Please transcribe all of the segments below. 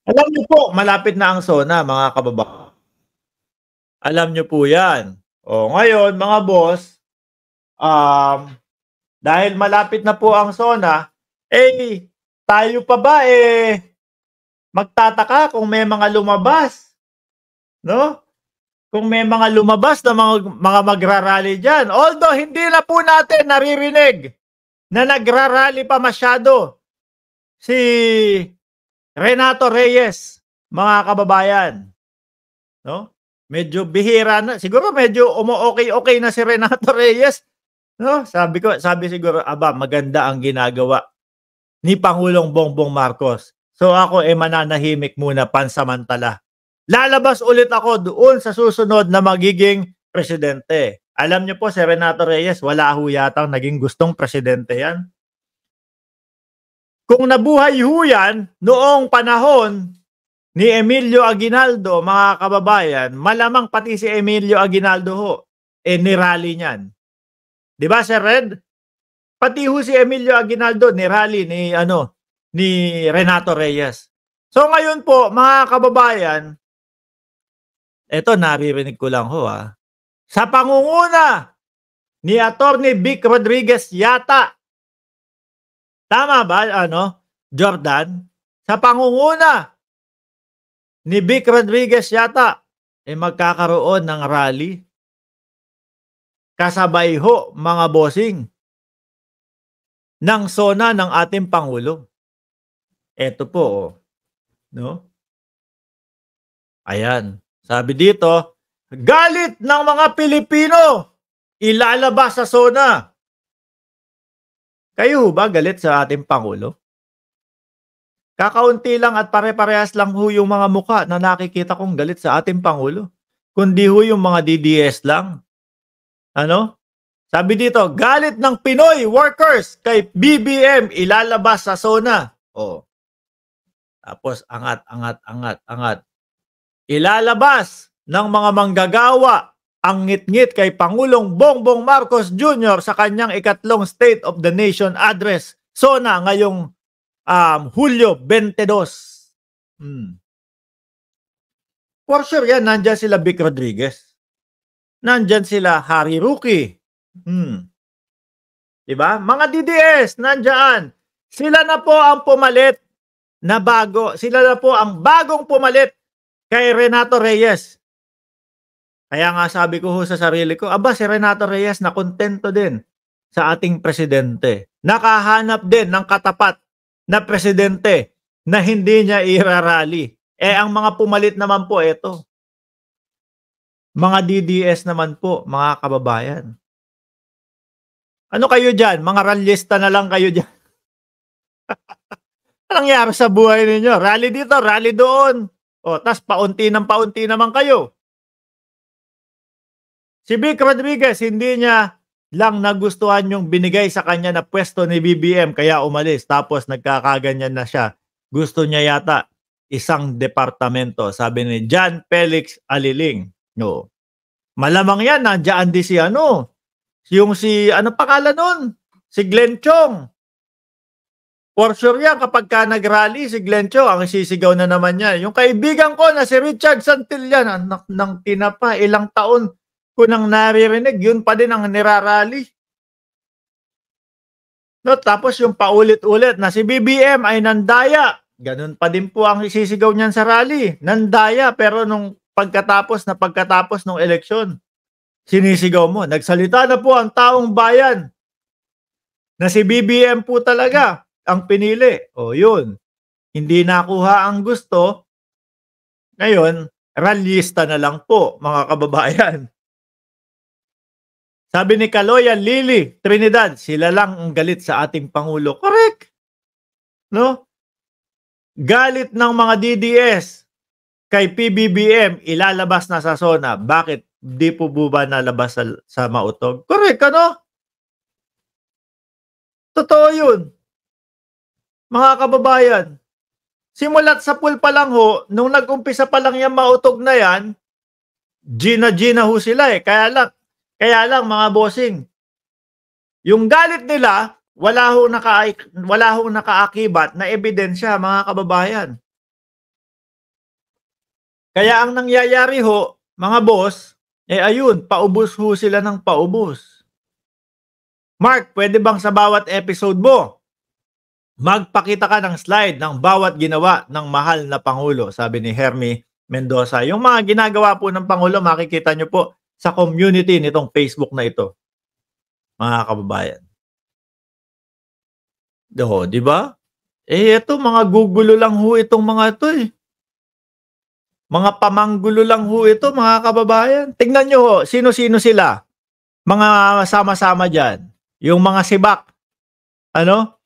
Alam niyo po, malapit na ang SONA mga alam niyo po 'yan. Oh, ngayon mga boss, um, dahil malapit na po ang SONA, eh, tayo pa ba, magtataka kung may mga lumabas, 'no? Kung may mga lumabas na mga magra-rally diyan. Although hindi na po natin naririnig na nagra-rally pa masyado si Renato Reyes, mga kababayan, 'no? Medyo bihira na, siguro medyo umo-okey-okey na si Renato Reyes, 'no? Sabi siguro, "Aba, maganda ang ginagawa ni Pangulong Bongbong Marcos. So ako, mananahimik muna pansamantala. Lalabas ulit ako doon sa susunod na magiging presidente." Alam niyo po si Renato Reyes, wala ho yatang naging gustong presidente 'yan. Kung nabuhay ho 'yan noong panahon ni Emilio Aguinaldo, mga kababayan, malamang pati si Emilio Aguinaldo ho, ni-rally niyan. 'Di ba, Sir Red? Pati ho si Emilio Aguinaldo ni-rally ni Renato Reyes. So ngayon po, mga kababayan, eto naririnig ko lang ho, sa pangunguna ni Attorney Vic Rodriguez yata, tama ba Jordan? Sa pangunguna ni Vic Rodriguez yata, magkakaroon ng rally. Kasabay ho, mga bossing, ng SONA ng ating Pangulo. Eto po, 'no? Ayan, sabi dito, galit ng mga Pilipino, ilalabas sa SONA. Kayo ho ba galit sa ating Pangulo? Kakaunti lang at pare-parehas lang ho yung mga mukha na nakikita kong galit sa ating Pangulo, kundi ho yung mga DDS lang. Ano? Sabi dito, galit ng Pinoy workers kay BBM ilalabas sa SONA. Oh. Tapos angat, angat, angat, angat. Ilalabas ng mga manggagawa ang ngit-ngit kay Pangulong Bongbong Marcos Jr. sa kanyang ikatlong State of the Nation Address, SONA, ngayong Hulyo 22. For sure yan, nandyan sila Vic Rodriguez. Nandyan sila Harry Roque. Diba? Mga DDS, nandyan. Sila na po ang pumalit na bago. Sila na po ang bagong pumalit kay Renato Reyes. Kaya nga sabi ko ho sa sarili ko, aba si Renato Reyes na kontento din sa ating presidente. Nakahanap din ng katapat na presidente na hindi niya irarally. Ang mga pumalit naman po, eto. Mga DDS naman po, mga kababayan. Ano kayo dyan? Mga rallyista na lang kayo dyan. Anong nangyari sa buhay ninyo? Rally dito, rally doon. Tas paunti ng paunti naman kayo. Si Vic Rodriguez, hindi niya lang nagustuhan yung binigay sa kanya na pwesto ni BBM kaya umalis. Tapos nagkakaganyan na siya. Gusto niya yata isang departamento, sabi ni John Felix Aliling. No. Malamang yan, nandiyan di si ano pangalan nun? Si Glenn Chong. For sure yan, kapag ka nag-rally, si Glenn Chong, ang sisigaw na naman niya. Yung kaibigan ko na si Richard Santillan, anak ng tinapa, ilang taon ko nang naririnig, yun pa din ang nirarally. No, tapos yung paulit-ulit na si BBM ay nandaya. Ganun pa din po ang isisigaw niyan sa rally. Nandaya, pero nung pagkatapos ng eleksyon, sinisigaw mo, nagsalita na po ang taong bayan na si BBM po talaga ang pinili. Yun. Hindi nakuha ang gusto. Ngayon, rallyista na lang po, mga kababayan. Sabi ni Kaloyan Lily Trinidad, sila lang ang galit sa ating Pangulo. Correct. No? Galit ng mga DDS kay PBBM, ilalabas na sa SONA. Bakit di po ba nalabas sa Mautog? Correct, Totoo yun. Mga kababayan, simulat sa pool pa lang ho, nung nag-umpisa pa lang yung Mautog na yan, Gina ho sila Kaya lang mga bossing, yung galit nila, wala hong nakaakibat na ebidensya, mga kababayan. Kaya ang nangyayari ho, mga boss, ayun, paubos ho sila ng paubos. Mark, pwede bang sa bawat episode mo, magpakita ka ng slide ng bawat ginawa ng mahal na Pangulo, sabi ni Hermy Mendoza. Yung mga ginagawa po ng Pangulo, makikita nyo po sa community nitong Facebook na ito, mga kababayan. Di ba? Ito, mga gugulo lang ho itong mga ito eh. Mga pamanggulo lang ho ito, mga kababayan. Tingnan nyo ho, sino-sino sila. Mga sama-sama dyan. Yung mga sibak. Ano?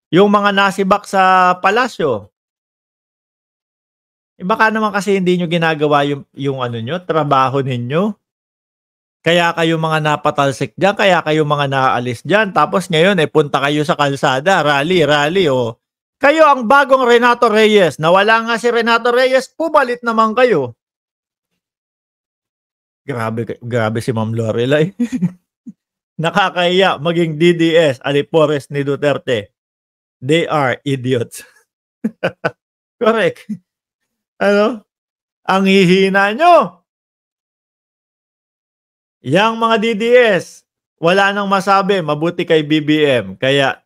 Yung mga nasibak sa palasyo. Baka naman kasi hindi nyo ginagawa yung ano nyo, trabaho ninyo. Kaya kayo mga napatalsik dyan, kaya kayo mga naalis dyan. Tapos ngayon, punta kayo sa kalsada, rally, oh. Kayo ang bagong Renato Reyes. Nawala nga si Renato Reyes, pumalit naman kayo. Grabe si Ma'am Lorelai. Nakakahiya maging DDS, alipores ni Duterte. They are idiots. Correct. Ano? Ang hihina nyo. Yang mga DDS, wala nang masabi, mabuti kay BBM. Kaya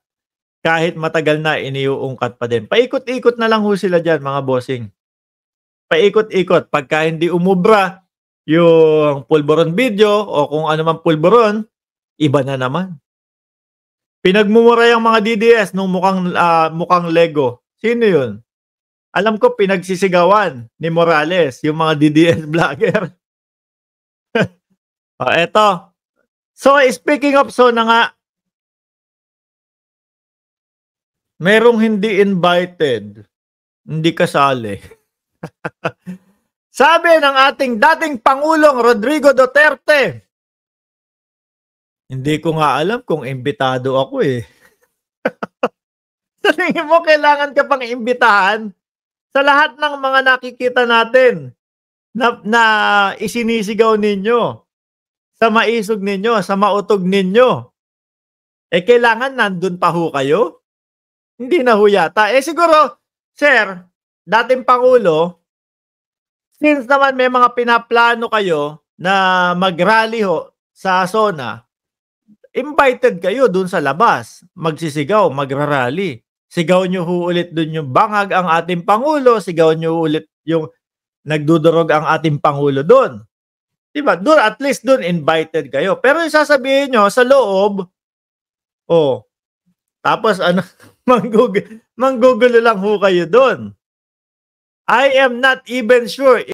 kahit matagal na, iniuungkat pa din. Paikot-ikot na lang ho sila dyan, mga bossing. Paikot-ikot. Pagka hindi umubra yung pulburon video o kung ano man pulburon, iba na naman. Pinagmumura yung mga DDS nung mukhang Lego. Sino yun? Alam ko pinagsisigawan ni Morales, yung mga DDS vlogger. Eto. So, speaking of na nga, merong hindi invited, hindi kasali. Sabi ng ating dating Pangulong Rodrigo Duterte, hindi ko nga alam kung imbitado ako eh. Sa tingin mo, kailangan ka pang imbitahan? Sa lahat ng mga nakikita natin na isinisigaw ninyo, sa maisog ninyo, sa mautog ninyo, kailangan nandun pa ho kayo? Hindi na ho yata. Siguro, sir, dating Pangulo, since naman may mga pinaplano kayo na mag-rally ho sa SONA, invited kayo dun sa labas, magsisigaw, magrarally. Sigaw nyo ho ulit dun yung bangag ang ating Pangulo, sigaw nyo ulit yung nagdudurog ang ating Pangulo dun. Diba? Doon, at least doon invited kayo. Pero yung sasabihin nyo sa loob, tapos ano, manggugulo lang ho kayo doon. I am not even sure